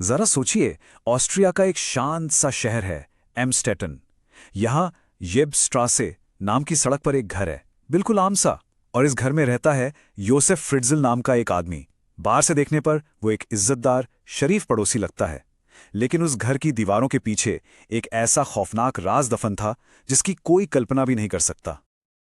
जरा सोचिए, ऑस्ट्रिया का एक शांत सा शहर है एम्स्टेटन। यहाँ येब्स्ट्रासे नाम की सड़क पर एक घर है, बिल्कुल आम सा। और इस घर में रहता है योसेफ फ्रिट्ज़ल नाम का एक आदमी। बाहर से देखने पर वो एक इज्जतदार, शरीफ पड़ोसी लगता है, लेकिन उस घर की दीवारों के पीछे एक ऐसा खौफनाक राज दफन था जिसकी कोई कल्पना भी नहीं कर सकता।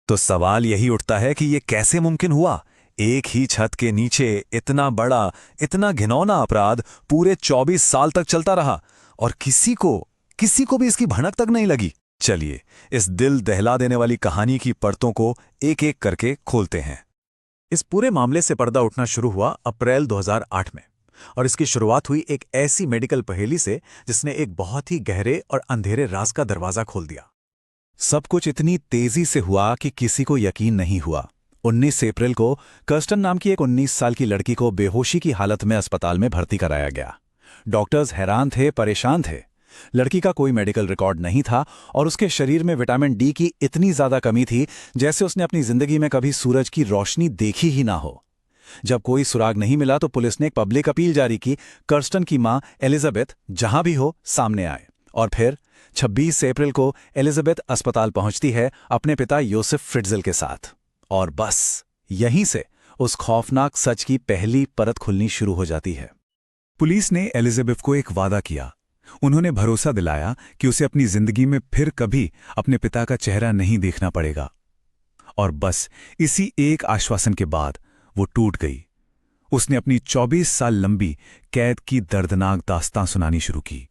तो सवाल यही उठता है कि ये कैसे मुमकिन हुआ? एक ही छत के नीचे इतना बड़ा, इतना घिनौना अपराध पूरे 24 साल तक चलता रहा और किसी को भी इसकी भनक तक नहीं लगी। चलिए, इस दिल दहला देने वाली कहानी की परतों को एक एक करके खोलते हैं। इस पूरे मामले से पर्दा उठना शुरू हुआ अप्रैल 2008 में, और इसकी शुरुआत हुई एक ऐसी मेडिकल पहेली से जिसने एक बहुत ही गहरे और अंधेरे राज का दरवाजा खोल दिया। सब कुछ इतनी तेजी से हुआ कि किसी को यकीन नहीं हुआ। 19 अप्रैल को कर्स्टन नाम की एक 19 साल की लड़की को बेहोशी की हालत में अस्पताल में भर्ती कराया गया। डॉक्टर्स हैरान थे, परेशान थे। लड़की का कोई मेडिकल रिकॉर्ड नहीं था और उसके शरीर में विटामिन डी की इतनी ज्यादा कमी थी जैसे उसने अपनी जिंदगी में कभी सूरज की रोशनी देखी ही ना हो। जब कोई सुराग नहीं मिला तो पुलिस ने एक पब्लिक अपील जारी की, कर्स्टन की मां एलिजाबेथ जहां भी हो सामने आए। और फिर 26 अप्रैल को एलिजाबेथ अस्पताल पहुंचती है अपने पिता योसेफ फ्रिट्ज़ल के साथ। और बस यहीं से उस खौफनाक सच की पहली परत खुलनी शुरू हो जाती है। पुलिस ने एलिजाबेथ को एक वादा किया। उन्होंने भरोसा दिलाया कि उसे अपनी जिंदगी में फिर कभी अपने पिता का चेहरा नहीं देखना पड़ेगा। और बस इसी एक आश्वासन के बाद वो टूट गई। उसने अपनी 24 साल लंबी कैद की दर्दनाक दास्तां सुनानी शुरू की।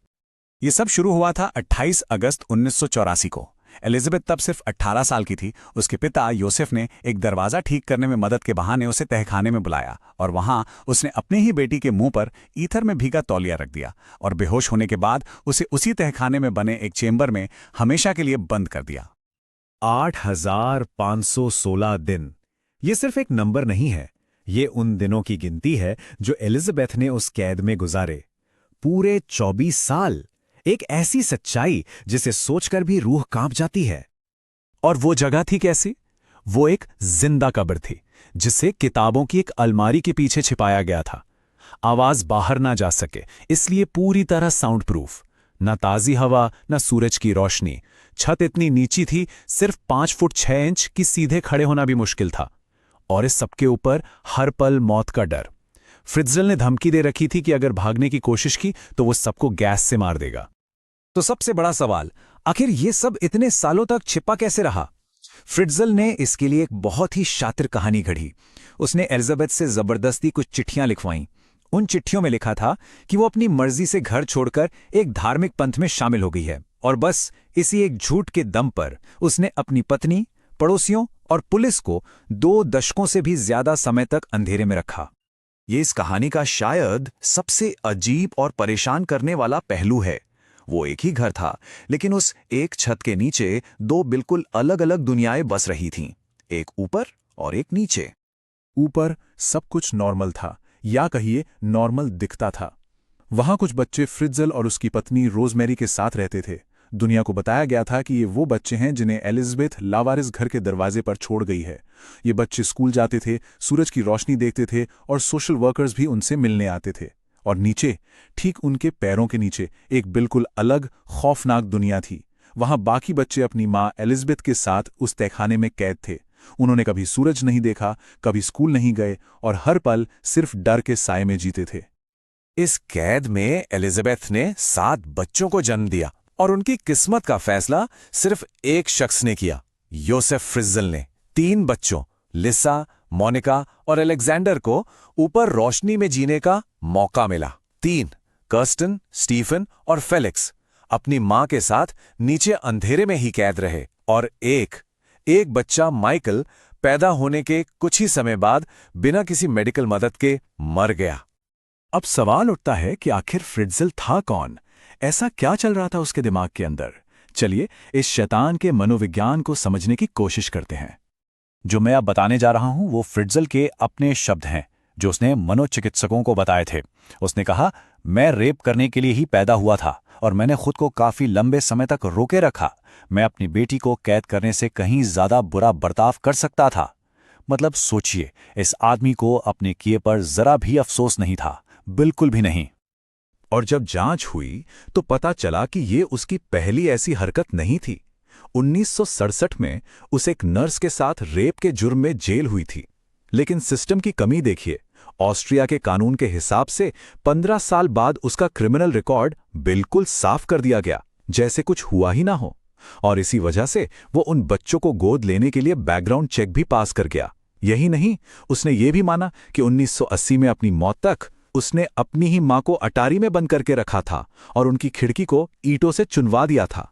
ये सब शुरू हुआ था 28 अगस्त 1984 को। एलिजाबेथ तब सिर्फ 18 साल की थी। उसके पिता योसेफ ने एक दरवाजा ठीक करने में मदद के बहाने उसे तहखाने में बुलाया और वहां उसने अपनी ही बेटी के मुंह पर ईथर में भीगा तौलिया रख दिया और बेहोश होने के बाद उसे उसी तहखाने में बने एक चेंबर में हमेशा के लिए बंद कर दिया। 8,516 दिन। ये सिर्फ एक नंबर नहीं है, ये उन दिनों की गिनती है जो एलिजाबेथ ने उस कैद में गुजारे। पूरे 24 साल। एक ऐसी सच्चाई जिसे सोचकर भी रूह कांप जाती है। और वो जगह थी कैसी? वो एक जिंदा कब्र थी जिसे किताबों की एक अलमारी के पीछे छिपाया गया था। आवाज बाहर ना जा सके, इसलिए पूरी तरह साउंड प्रूफ। न ताजी हवा, न सूरज की रोशनी। छत इतनी नीची थी, सिर्फ 5 फुट 6 इंच की सीधे खड़े होना भी मुश्किल था। और इस सबके ऊपर हर पल मौत का डर। फ्रिट्ज़ल ने धमकी दे रखी थी कि अगर भागने की कोशिश की तो वो सबको गैस से मार देगा। तो सबसे बड़ा सवाल, आखिर ये सब इतने सालों तक छिपा कैसे रहा? फ्रिट्ज़ल ने इसके लिए एक बहुत ही शातिर कहानी गढ़ी। उसने एलिजाबेथ से जबरदस्ती कुछ चिट्ठियां लिखवाईं। उन चिट्ठियों में लिखा था कि वो अपनी मर्जी से घर छोड़कर एक धार्मिक पंथ में शामिल हो गई है और बस इसी एक झूठ के दम पर उसने अपनी पत्नी, पड़ोसियों और पुलिस को 2 दशकों से भी ज्यादा समय तक अंधेरे में रखा। ये इस कहानी का शायद सबसे अजीब और परेशान करने वाला पहलू है। वो एक ही घर था, लेकिन उस एक छत के नीचे 2 बिल्कुल अलग अलग दुनियाएं बस रही थीं, एक ऊपर और एक नीचे। ऊपर सब कुछ नॉर्मल था, या कहिए नॉर्मल दिखता था। वहां कुछ बच्चे फ्रिट्ज़ल और उसकी पत्नी रोजमेरी के साथ रहते थे। दुनिया को बताया गया था कि ये वो बच्चे हैं जिन्हें एलिजाबेथ लावारिस घर के दरवाजे पर छोड़ गई है। ये बच्चे स्कूल जाते थे, सूरज की रोशनी देखते थे और सोशल वर्कर्स भी उनसे मिलने आते थे। और नीचे, ठीक उनके पैरों के नीचे, एक बिल्कुल अलग खौफनाक दुनिया थी। वहां बाकी बच्चे अपनी मां एलिजाबेथ के साथ उस तहखाने में कैद थे। उन्होंने कभी सूरज नहीं देखा, कभी स्कूल नहीं गए और हर पल सिर्फ डर के साए में जीते थे। इस कैद में एलिजाबेथ ने 7 बच्चों को जन्म दिया और उनकी किस्मत का फैसला सिर्फ एक शख्स ने किया, योसेफ फ्रिट्ज़ल ने। 3 बच्चों, लिसा, मोनिका और अलेक्जेंडर को ऊपर रोशनी में जीने का मौका मिला। 3, कर्स्टन, स्टीफन और फेलिक्स अपनी मां के साथ नीचे अंधेरे में ही कैद रहे। और एक बच्चा माइकल पैदा होने के कुछ ही समय बाद बिना किसी मेडिकल मदद के मर गया। अब सवाल उठता है कि आखिर फ्रिट्ज़ल था कौन? ऐसा क्या चल रहा था उसके दिमाग के अंदर? चलिए इस शैतान के मनोविज्ञान को समझने की कोशिश करते हैं। जो मैं अब बताने जा रहा हूं वो फ्रिट्ज़ल के अपने शब्द हैं जो उसने मनोचिकित्सकों को बताए थे। उसने कहा, मैं रेप करने के लिए ही पैदा हुआ था और मैंने खुद को काफी लंबे समय तक रोके रखा। मैं अपनी बेटी को कैद करने से कहीं ज्यादा बुरा बर्ताव कर सकता था। मतलब सोचिए, इस आदमी को अपने किए पर जरा भी अफसोस नहीं था, बिल्कुल भी नहीं। और जब जांच हुई तो पता चला कि ये उसकी पहली ऐसी हरकत नहीं थी। 1967 में उसे एक नर्स के साथ रेप के जुर्म में जेल हुई थी। लेकिन सिस्टम की कमी देखिए, ऑस्ट्रिया के कानून के हिसाब से 15 साल बाद उसका क्रिमिनल रिकॉर्ड बिल्कुल साफ कर दिया गया, जैसे कुछ हुआ ही ना हो। और इसी वजह से वो उन बच्चों को गोद लेने के लिए बैकग्राउंड चेक भी पास कर गया। यही नहीं, उसने ये भी माना कि 1980 में अपनी मौत तक उसने अपनी ही मां को अटारी में बंद करके रखा था और उनकी खिड़की को ईंटों से चुनवा दिया था।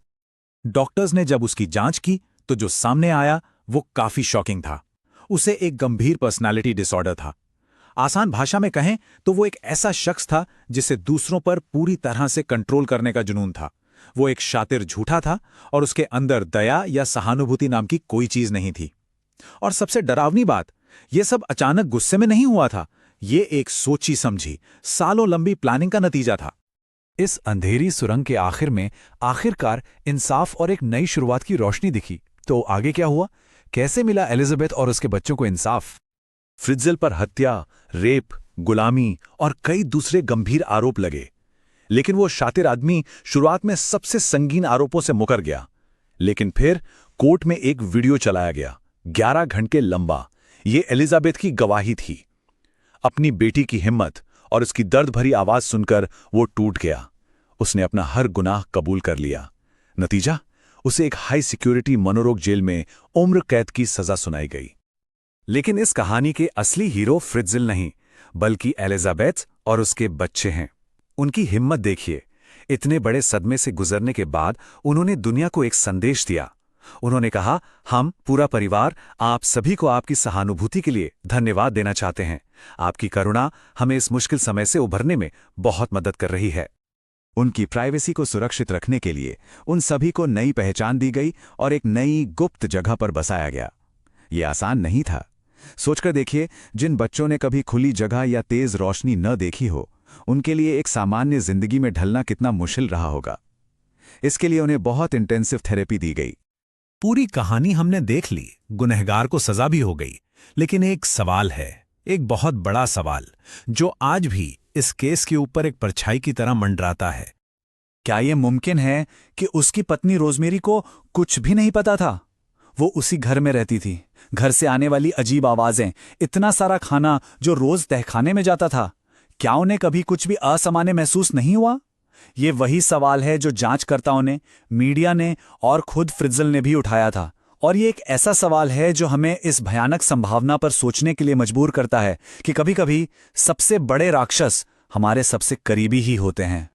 डॉक्टर्स ने जब उसकी जांच की तो जो सामने आया वो काफी शॉकिंग था। उसे एक गंभीर पर्सनालिटी डिसऑर्डर था। आसान भाषा में कहें तो वो एक ऐसा शख्स था जिसे दूसरों पर पूरी तरह से कंट्रोल करने का जुनून था। वो एक शातिर झूठा था और उसके अंदर दया या सहानुभूति नाम की कोई चीज नहीं थी। और सबसे डरावनी बात, ये सब अचानक गुस्से में नहीं हुआ था। ये एक सोची समझी, सालों लंबी प्लानिंग का नतीजा था। इस अंधेरी सुरंग के आखिर में आखिरकार इंसाफ और एक नई शुरुआत की रोशनी दिखी। तो आगे क्या हुआ? कैसे मिला एलिजाबेथ और उसके बच्चों को इंसाफ? फ्रिट्जेल पर हत्या, रेप, गुलामी और कई दूसरे गंभीर आरोप लगे। लेकिन वो शातिर आदमी शुरुआत में सबसे संगीन आरोपों से मुकर गया। लेकिन फिर कोर्ट में एक वीडियो चलाया गया, 11 घंटे लंबा। ये एलिजाबेथ की गवाही थी। अपनी बेटी की हिम्मत और उसकी दर्द भरी आवाज सुनकर वो टूट गया। उसने अपना हर गुनाह कबूल कर लिया। नतीजा, उसे एक हाई सिक्योरिटी मनोरोग जेल में उम्र कैद की सजा सुनाई गई। लेकिन इस कहानी के असली हीरो फ्रिट्जेल नहीं, बल्कि एलिजाबेथ और उसके बच्चे हैं। उनकी हिम्मत देखिए। इतने बड़े सदमे से गुजरने के बाद उन्होंने दुनिया को एक संदेश दिया। उन्होंने कहा, हम पूरा परिवार आप सभी को आपकी सहानुभूति के लिए धन्यवाद देना चाहते हैं। आपकी करुणा हमें इस मुश्किल समय से उभरने में बहुत मदद कर रही है। उनकी प्राइवेसी को सुरक्षित रखने के लिए उन सभी को नई पहचान दी गई और एक नई गुप्त जगह पर बसाया गया। ये आसान नहीं था। सोचकर देखिए, जिन बच्चों ने कभी खुली जगह या तेज रोशनी न देखी हो, उनके लिए एक सामान्य जिंदगी में ढलना कितना मुश्किल रहा होगा। इसके लिए उन्हें बहुत इंटेंसिव थेरेपी दी गई। पूरी कहानी हमने देख ली, गुनहगार को सजा भी हो गई। लेकिन एक सवाल है, एक बहुत बड़ा सवाल, जो आज भी इस केस के ऊपर एक परछाई की तरह मंडराता है। क्या यह मुमकिन है कि उसकी पत्नी रोजमेरी को कुछ भी नहीं पता था? वो उसी घर में रहती थी। घर से आने वाली अजीब आवाजें, इतना सारा खाना जो रोज तहखाने में जाता था, क्या उन्हें कभी कुछ भी असामान्य महसूस नहीं हुआ? ये वही सवाल है जो जांचकर्ताओं ने, मीडिया ने और खुद फ्रिट्जेल ने भी उठाया था। और ये एक ऐसा सवाल है जो हमें इस भयानक संभावना पर सोचने के लिए मजबूर करता है कि कभी-कभी सबसे बड़े राक्षस हमारे सबसे करीबी ही होते हैं।